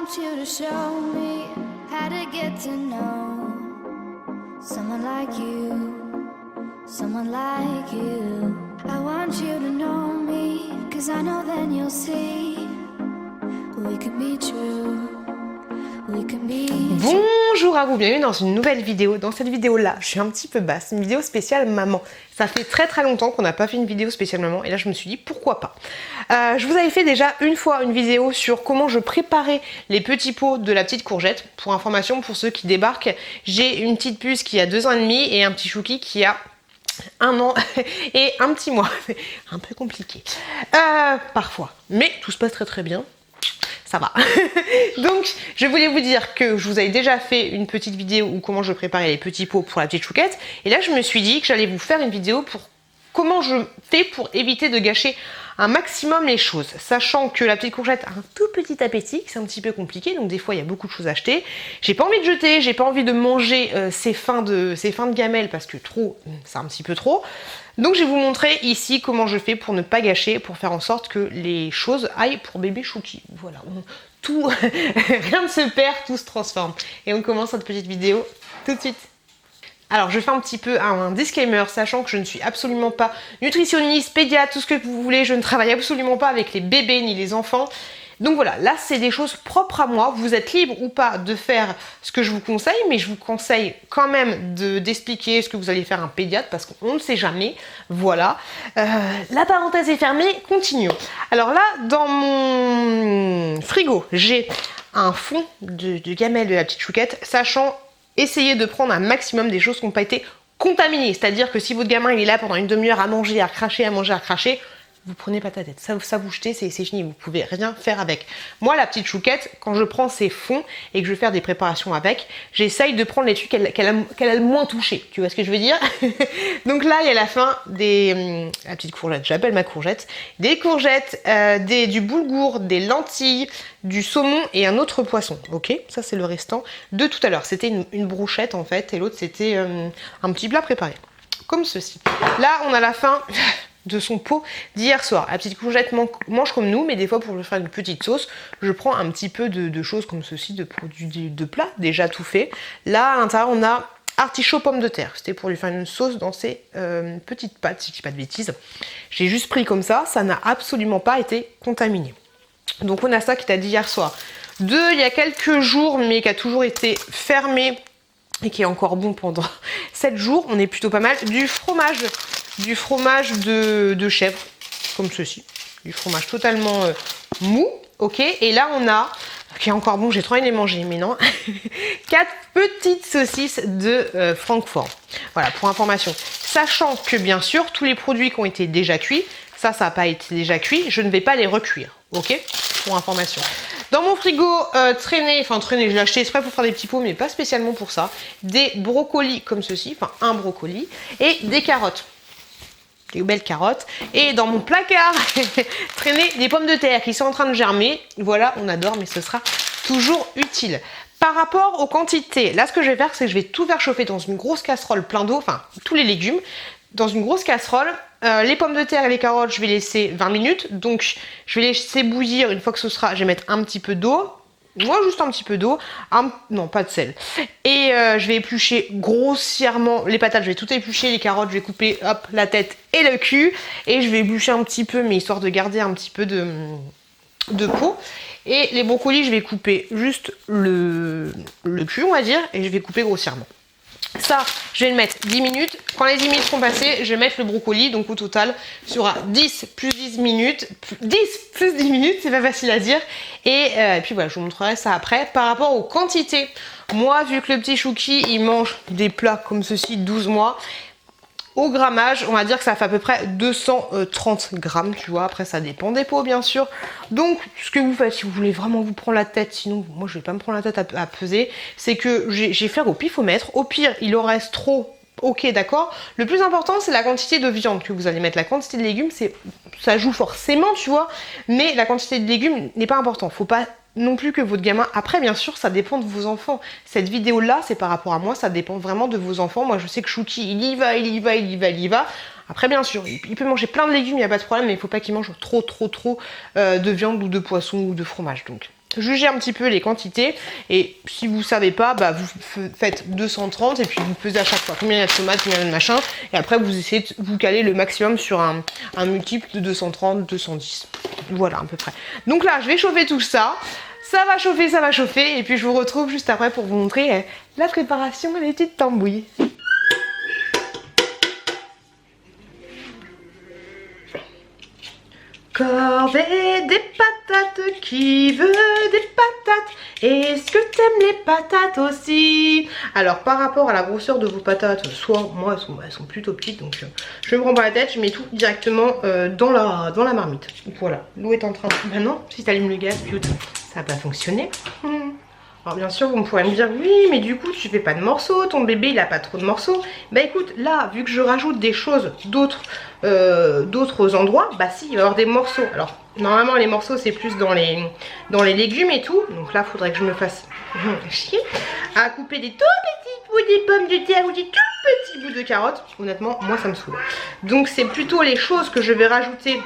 want you to show me how to get to know someone like you, someone like you. I want you to know me, 'cause I know then you'll see we could be true. Bonjour à vous, bienvenue dans une nouvelle vidéo. Dans cette vidéo-là, je suis un petit peu basse, une vidéo spéciale maman. Ça fait très longtemps qu'on n'a pas fait une vidéo spéciale maman et là je me suis dit pourquoi pas. Je vous avais fait déjà une fois une vidéo sur comment je préparais les petits pots de la petite courgette. Pour information, pour ceux qui débarquent, j'ai une petite puce qui a 2 ans et demi et un petit chouki qui a 1 an et un petit mois. Un peu compliqué parfois, mais tout se passe très bien. Ça va. Donc, je voulais vous dire que je vous avais déjà fait une petite vidéo où comment je préparais les petits pots pour la petite chouquette. Et là, je me suis dit que j'allais vous faire une vidéo pour comment je fais pour éviter de gâcher un maximum les choses. Sachant que la petite courgette a un tout petit appétit, c'est un petit peu compliqué, donc des fois il y a beaucoup de choses à acheter. J'ai pas envie de jeter, j'ai pas envie de manger ces fins de gamelle parce que trop, c'est un petit peu trop. Donc je vais vous montrer ici comment je fais pour ne pas gâcher, pour faire en sorte que les choses aillent pour bébé Chouki. Voilà, tout, rien ne se perd, tout se transforme. Et on commence cette petite vidéo tout de suite. Alors je fais un petit peu un disclaimer, sachant que je ne suis absolument pas nutritionniste, pédiatre, tout ce que vous voulez, je ne travaille absolument pas avec les bébés ni les enfants. Donc voilà, là c'est des choses propres à moi, vous êtes libre ou pas de faire ce que je vous conseille, mais je vous conseille quand même d'expliquer ce que vous allez faire à un pédiatre, parce qu'on ne sait jamais, voilà. La parenthèse est fermée, continuons. Alors là, dans mon frigo, j'ai un fond de gamelle de la petite chouquette, sachant essayez de prendre un maximum des choses qui n'ont pas été contaminées. C'est-à-dire que si votre gamin il est là pendant une demi-heure à manger, à cracher, vous prenez pas ta tête. Ça vous jetez, c'est fini. Vous pouvez rien faire avec. Moi, la petite chouquette, quand je prends ces fonds et que je vais faire des préparations avec, j'essaye de prendre les trucs qu'elle a le moins touché. Tu vois ce que je veux dire? Donc là, il y a la fin des... la petite courgette, j'appelle ma courgette. Des courgettes, du boulgour, des lentilles, du saumon et un autre poisson. Ok, ça c'est le restant de tout à l'heure. C'était une brochette en fait et l'autre c'était un petit plat préparé. Comme ceci. Là, on a la fin de son pot d'hier soir. La petite courgette mange comme nous, mais des fois pour lui faire une petite sauce, je prends un petit peu de choses comme ceci, de produits de plats déjà tout fait. Là, à l'intérieur, on a artichaut pomme de terre. C'était pour lui faire une sauce dans ses petites pâtes, si je dis pas de bêtises. J'ai juste pris comme ça n'a absolument pas été contaminé. Donc on a ça qui t'a dit hier soir. Il y a quelques jours, mais qui a toujours été fermé et qui est encore bon pendant 7 jours. On est plutôt pas mal. Du fromage de chèvre, comme ceci. Du fromage totalement mou, ok. Et là on a, qui est encore bon, j'ai trop envie de les manger, mais non. 4 petites saucisses de Francfort. Voilà, pour information. Sachant que bien sûr, tous les produits qui ont été déjà cuits, ça n'a pas été déjà cuit, je ne vais pas les recuire, ok. Pour information. Dans mon frigo traîné, je l'ai acheté exprès pour faire des petits pots, mais pas spécialement pour ça. Des brocolis comme ceci, enfin un brocoli, et des carottes. Des belles carottes. Et dans mon placard, traîner des pommes de terre qui sont en train de germer. Voilà, on adore, mais ce sera toujours utile. Par rapport aux quantités, là ce que je vais faire, c'est que je vais tout faire chauffer dans une grosse casserole plein d'eau, enfin tous les légumes, dans une grosse casserole. Les pommes de terre et les carottes, je vais laisser 20 minutes. Donc, je vais laisser bouillir. Une fois que ce sera, je vais mettre un petit peu d'eau. Moi, juste un petit peu d'eau. Non, pas de sel. Et je vais éplucher grossièrement les patates. Je vais tout éplucher. Les carottes, je vais couper hop, la tête et le cul. Et je vais éplucher un petit peu, mais histoire de garder un petit peu de peau. Et les brocolis, je vais couper juste le cul, on va dire. Et je vais couper grossièrement. Ça, je vais le mettre 10 minutes. Quand les 10 minutes seront passées, je vais mettre le brocoli. Donc au total, il y aura 10 plus 10 minutes. 10 plus 10 minutes, c'est pas facile à dire. Et puis voilà, je vous montrerai ça après. Par rapport aux quantités, moi, vu que le petit chouki, il mange des plats comme ceci, 12 mois. Au grammage, on va dire que ça fait à peu près 230 grammes, tu vois. Après, ça dépend des pots, bien sûr. Donc, ce que vous faites, si vous voulez vraiment vous prendre la tête, sinon, moi, je vais pas me prendre la tête à peser, c'est que j'ai fait au pifomètre. Au pire, il en reste trop. Ok, d'accord. Le plus important, c'est la quantité de viande que vous allez mettre. La quantité de légumes, ça joue forcément, tu vois. Mais la quantité de légumes n'est pas important. Faut pas non plus que votre gamin... Après, bien sûr, ça dépend de vos enfants. Cette vidéo-là, c'est par rapport à moi, ça dépend vraiment de vos enfants. Moi, je sais que Chouki, il y va. Après, bien sûr, il peut manger plein de légumes, il n'y a pas de problème, mais il ne faut pas qu'il mange trop de viande ou de poisson ou de fromage. Donc, jugez un petit peu les quantités et si vous savez pas, bah vous faites 230 et puis vous pesez à chaque fois combien il y a de tomates, combien il y a de machin et après vous essayez de vous caler le maximum sur un multiple de 230, 210. Voilà à peu près. Donc là je vais chauffer tout ça. Ça va chauffer et puis je vous retrouve juste après pour vous montrer la préparation des petites tambouilles. Corvée des patates, qui veut des patates? Est-ce que t'aimes les patates aussi? Alors par rapport à la grosseur de vos patates, soit moi elles sont plutôt petites donc je me prends pas la tête, je mets tout directement dans la marmite. Voilà, l'eau est en train de... Maintenant, si t'allumes le gaz, cute, ça va pas fonctionner. Alors bien sûr vous pourrez me dire oui mais du coup tu fais pas de morceaux, ton bébé il a pas trop de morceaux. Bah écoute là vu que je rajoute des choses d'autres endroits, bah si il va y avoir des morceaux. Alors normalement les morceaux c'est plus dans les légumes et tout. Donc là faudrait que je me fasse chier à couper des tout petits bouts des pommes de terre ou des tout petits bouts de carottes. Honnêtement moi ça me saoule. Donc c'est plutôt les choses que je vais rajouter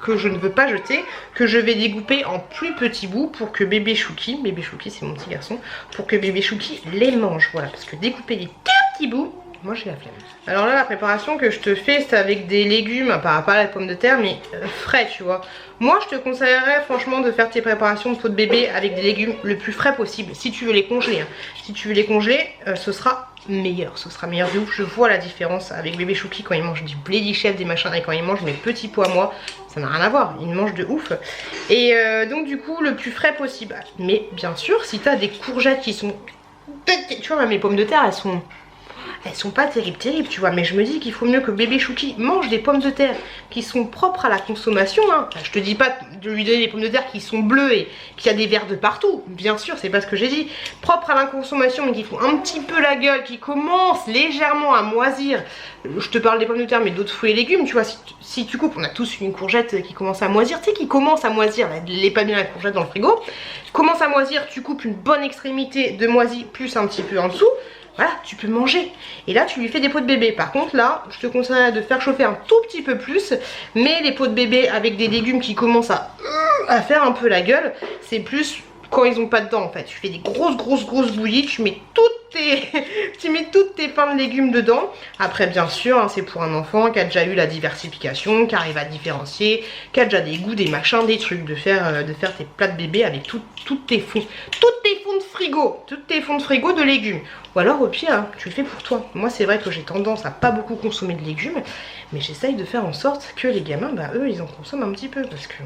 que je ne veux pas jeter, que je vais découper en plus petits bouts pour que bébé Chouki c'est mon petit garçon, pour que bébé Chouki les mange, voilà, parce que découper des tout petits bouts, moi j'ai la flemme. Alors là la préparation que je te fais c'est avec des légumes, pas la pomme de terre mais frais tu vois. Moi je te conseillerais franchement de faire tes préparations de pot de bébé avec des légumes le plus frais possible, si tu veux les congeler, hein. Si tu veux les congeler ce sera meilleur de ouf. Je vois la différence avec bébé Chouki quand il mange du blé chef des machins et quand il mange mes petits pois moi, ça n'a rien à voir, il mange de ouf. Et donc du coup le plus frais possible. Mais bien sûr si t'as des courgettes qui sont, tu vois mes pommes de terre elles sont pas terribles tu vois, mais je me dis qu'il faut mieux que bébé Chouki mange des pommes de terre qui sont propres à la consommation, hein. Je te dis pas de lui donner des pommes de terre qui sont bleues et qu'il y a des vers de partout, bien sûr c'est pas ce que j'ai dit, propres à la consommation mais qui font un petit peu la gueule, qui commencent légèrement à moisir. Je te parle des pommes de terre mais d'autres fruits et légumes, tu vois, si tu coupes, on a tous une courgette qui commence à moisir, tu sais qui commence à moisir, elle est pas bien la courgette dans le frigo, commence à moisir, tu coupes une bonne extrémité de moisi plus un petit peu en dessous. Voilà, tu peux manger. Et là, tu lui fais des pots de bébé. Par contre, là, je te conseille de faire chauffer un tout petit peu plus. Mais les pots de bébé avec des légumes qui commencent à faire un peu la gueule, c'est plus quand ils ont pas de dents en fait. Tu fais des grosses bouillies, tu mets toutes tes fins de légumes dedans. Après, bien sûr, hein, c'est pour un enfant qui a déjà eu la diversification, qui arrive à différencier, qui a déjà des goûts, des machins, des trucs, de faire tes plats de bébé avec toutes tes fonds de frigo de légumes. Ou alors au pire, hein, tu le fais pour toi. Moi c'est vrai que j'ai tendance à pas beaucoup consommer de légumes, mais j'essaye de faire en sorte que les gamins, bah eux ils en consomment un petit peu, parce que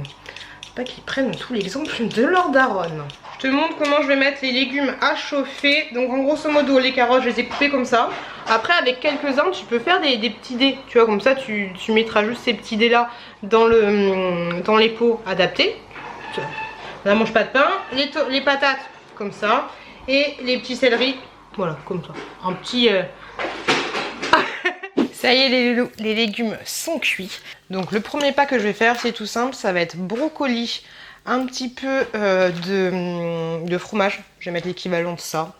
pas qu'ils prennent tout l'exemple de leur daronne. Je te montre comment je vais mettre les légumes à chauffer. Donc en grosso modo les carottes je les ai coupées comme ça. Après avec quelques-uns tu peux faire des petits dés. Tu vois comme ça tu mettras juste ces petits dés là dans les pots adaptés. Là mange pas de pain. Les patates comme ça. Et les petits céleris, voilà comme ça. Un petit... Ça y est les légumes sont cuits. Donc le premier pas que je vais faire c'est tout simple, ça va être brocoli, un petit peu de fromage. Je vais mettre l'équivalent de ça.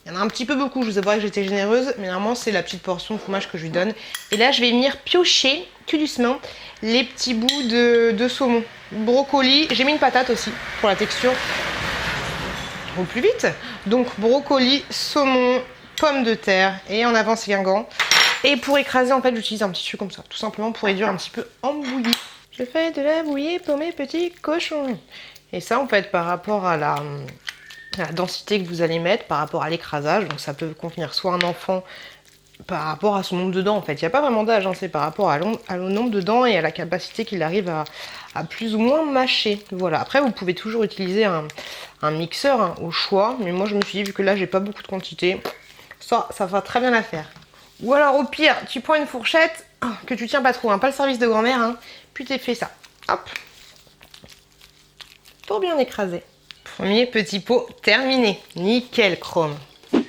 Il y en a un petit peu beaucoup, je vous avouerai que j'étais généreuse, mais normalement c'est la petite portion de fromage que je lui donne. Et là je vais venir piocher tout doucement les petits bouts de saumon. Brocoli, j'ai mis une patate aussi pour la texture. Au plus vite. Donc brocoli, saumon, pommes de terre et en avance Guingamp. Et pour écraser en fait j'utilise un petit truc comme ça, tout simplement pour réduire un petit peu en bouillie. Je fais de la bouillie pour mes petits cochons. Et ça en fait par rapport à la densité que vous allez mettre, par rapport à l'écrasage, donc ça peut contenir soit un enfant par rapport à son nombre de dents en fait, il n'y a pas vraiment d'âge, hein, c'est par rapport au nombre de dents et à la capacité qu'il arrive à plus ou moins mâcher. Voilà, après vous pouvez toujours utiliser un mixeur hein, au choix, mais moi je me suis dit vu que là j'ai pas beaucoup de quantité, ça va très bien la faire. Ou alors au pire, tu prends une fourchette que tu tiens pas trop, hein, pas le service de grand-mère, hein, puis tu fais ça, hop, pour bien écraser. Premier petit pot terminé, nickel chrome.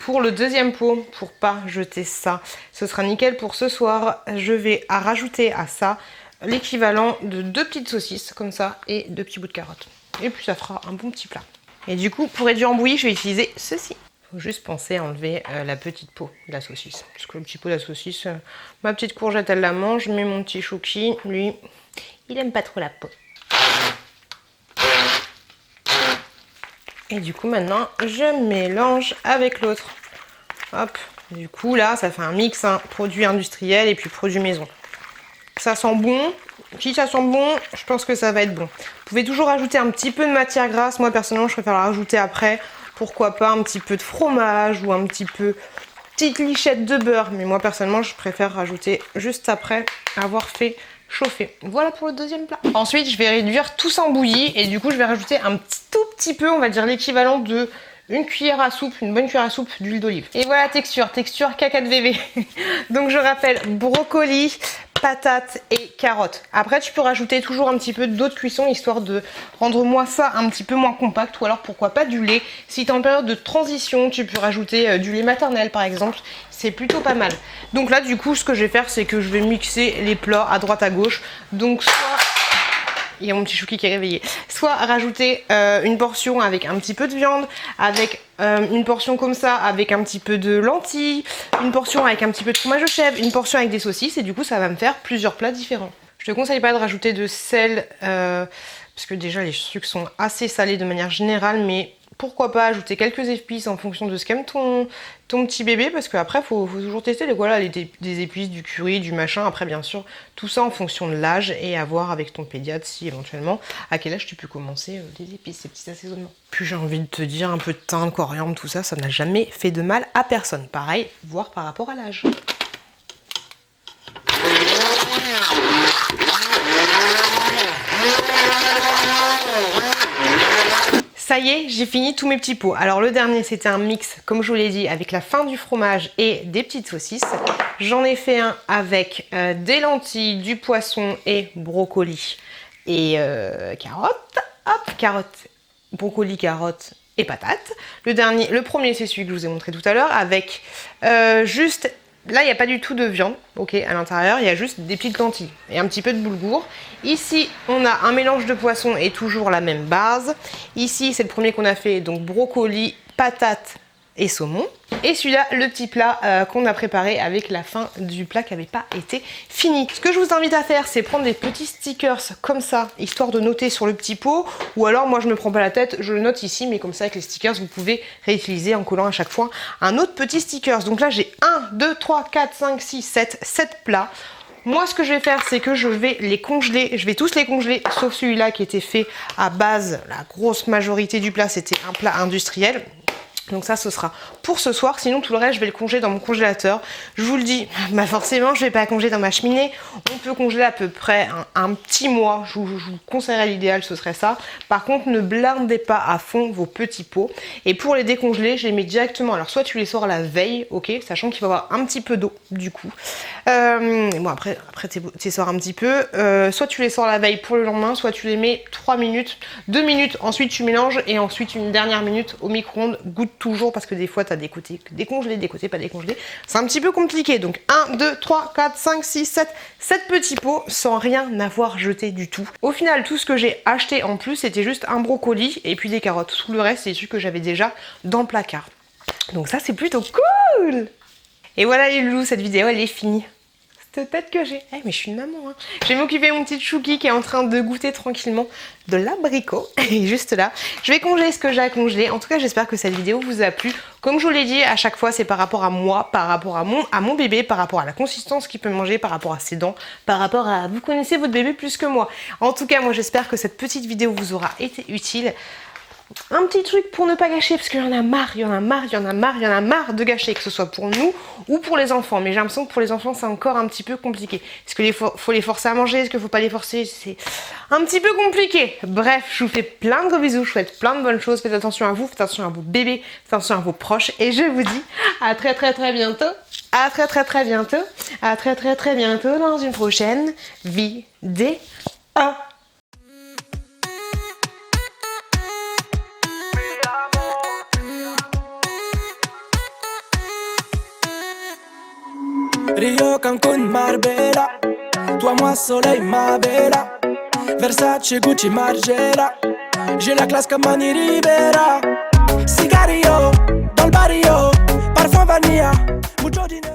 Pour le deuxième pot, pour pas jeter ça, ce sera nickel pour ce soir. Je vais rajouter à ça l'équivalent de 2 petites saucisses comme ça et 2 petits bouts de carottes. Et puis ça fera un bon petit plat. Et du coup, pour réduire en bouillie, je vais utiliser ceci. Faut juste penser à enlever la petite peau de la saucisse. Parce que le petit pot de la saucisse, ma petite courgette elle la mange, mais mon petit Chouki, lui, il aime pas trop la peau. Et du coup, maintenant, je mélange avec l'autre. Hop. Du coup, là, ça fait un mix, hein, produit industriel et puis produit maison. Ça sent bon. Si ça sent bon, je pense que ça va être bon. Vous pouvez toujours rajouter un petit peu de matière grasse. Moi, personnellement, je préfère la rajouter après. Pourquoi pas un petit peu de fromage ou un petit peu... petite lichette de beurre. Mais moi, personnellement, je préfère rajouter juste après avoir fait chauffer. Voilà pour le deuxième plat. Ensuite, je vais réduire tout ça en bouillie. Et du coup, je vais rajouter un tout petit peu, on va dire l'équivalent de... une cuillère à soupe, une bonne cuillère à soupe d'huile d'olive. Et voilà, texture caca de bébé. Donc je rappelle, brocoli, patates et carottes. Après, tu peux rajouter toujours un petit peu d'eau de cuisson, histoire de rendre moi ça un petit peu moins compact. Ou alors, pourquoi pas du lait. Si tu es en période de transition, tu peux rajouter du lait maternel, par exemple. C'est plutôt pas mal. Donc là, du coup, ce que je vais faire, c'est que je vais mixer les plats à droite à gauche. Donc soit... il y a mon petit chouki qui est réveillé. Soit rajouter une portion avec un petit peu de viande, avec une portion comme ça avec un petit peu de lentilles, une portion avec un petit peu de fromage de chèvre, une portion avec des saucisses, et du coup ça va me faire plusieurs plats différents. Je te conseille pas de rajouter de sel, parce que déjà les sucres sont assez salés de manière générale, mais pourquoi pas ajouter quelques épices en fonction de ce qu'aime ton petit bébé, parce qu'après faut toujours tester des épices, du curry, du machin. Après bien sûr tout ça en fonction de l'âge, et à voir avec ton pédiatre si éventuellement à quel âge tu peux commencer des épices, ces petits assaisonnements. Puis j'ai envie de te dire, un peu de thym, de coriandre, tout ça, ça n'a jamais fait de mal à personne. Pareil, voir par rapport à l'âge. Ça y est, j'ai fini tous mes petits pots. Alors le dernier, c'était un mix, comme je vous l'ai dit, avec la fin du fromage et des petites saucisses. J'en ai fait un avec des lentilles, du poisson et brocoli et carottes. Hop, carottes, brocoli, carottes et patates. Le premier, c'est celui que je vous ai montré tout à l'heure, avec juste... Là, il n'y a pas du tout de viande, ok, à l'intérieur, il y a juste des petites lentilles et un petit peu de boulgour. Ici, on a un mélange de poissons et toujours la même base. Ici, c'est le premier qu'on a fait, donc brocoli, patates et saumon. Et celui-là, le petit plat qu'on a préparé avec la fin du plat qui n'avait pas été fini. Ce que je vous invite à faire, c'est prendre des petits stickers comme ça, histoire de noter sur le petit pot. Ou alors, moi, je me prends pas la tête, je le note ici, mais comme ça, avec les stickers, vous pouvez réutiliser en collant à chaque fois un autre petit stickers. Donc là, j'ai 1, 2, 3, 4, 5, 6, 7 plats. Moi, ce que je vais faire, c'est que je vais les congeler. Je vais tous les congeler, sauf celui-là qui était fait à base. La grosse majorité du plat, c'était un plat industriel. Donc ça, ce sera pour ce soir. Sinon, tout le reste, je vais le congeler dans mon congélateur. Je vous le dis, bah forcément, je vais pas congeler dans ma cheminée. On peut congeler à peu près un petit mois. Je vous conseillerais l'idéal, ce serait ça. Par contre, ne blindez pas à fond vos petits pots. Et pour les décongeler, je les mets directement. Alors, soit tu les sors la veille, ok, sachant qu'il va y avoir un petit peu d'eau, du coup. Bon, après tu les sors un petit peu. Soit tu les sors la veille pour le lendemain, soit tu les mets 3 minutes, 2 minutes. Ensuite, tu mélanges et ensuite une dernière minute au micro-ondes. Goûte toujours, parce que des fois tu as des côtés décongelés, des côtés pas décongelés. C'est un petit peu compliqué. Donc 1, 2, 3, 4, 5, 6, 7 petits pots sans rien avoir jeté du tout. Au final, tout ce que j'ai acheté en plus, c'était juste un brocoli et puis des carottes. Tout le reste, c'est celui que j'avais déjà dans le placard. Donc ça, c'est plutôt cool. Et voilà les loulous, cette vidéo elle est finie. Cette tête que j'ai. Eh mais je suis une maman hein. Je vais m'occuper de mon petit chouki qui est en train de goûter tranquillement de l'abricot. Et juste là, je vais congeler ce que j'ai à congeler. En tout cas, j'espère que cette vidéo vous a plu. Comme je vous l'ai dit, à chaque fois, c'est par rapport à moi, par rapport à mon bébé, par rapport à la consistance qu'il peut manger, par rapport à ses dents, par rapport à... Vous connaissez votre bébé plus que moi. En tout cas, moi j'espère que cette petite vidéo vous aura été utile. Un petit truc pour ne pas gâcher, parce qu'il y en a marre, il y en a marre de gâcher, que ce soit pour nous ou pour les enfants. Mais j'ai l'impression que pour les enfants, c'est encore un petit peu compliqué. Est-ce qu'il faut les forcer à manger? Est-ce qu'il ne faut pas les forcer? C'est un petit peu compliqué. Bref, je vous fais plein de gros bisous, je vous souhaite plein de bonnes choses. Faites attention à vous, faites attention à vos bébés, faites attention à vos proches. Et je vous dis à très bientôt. À très bientôt. À très bientôt dans une prochaine vidéo. Rio, Cancun, Marbella. Toi, moi, soleil, ma bella. Versace, Gucci, Margiela. J'ai la classe comme Mani Ribera. Cigarillo, dans le barrio. Parfum vanilla, mucho dinero.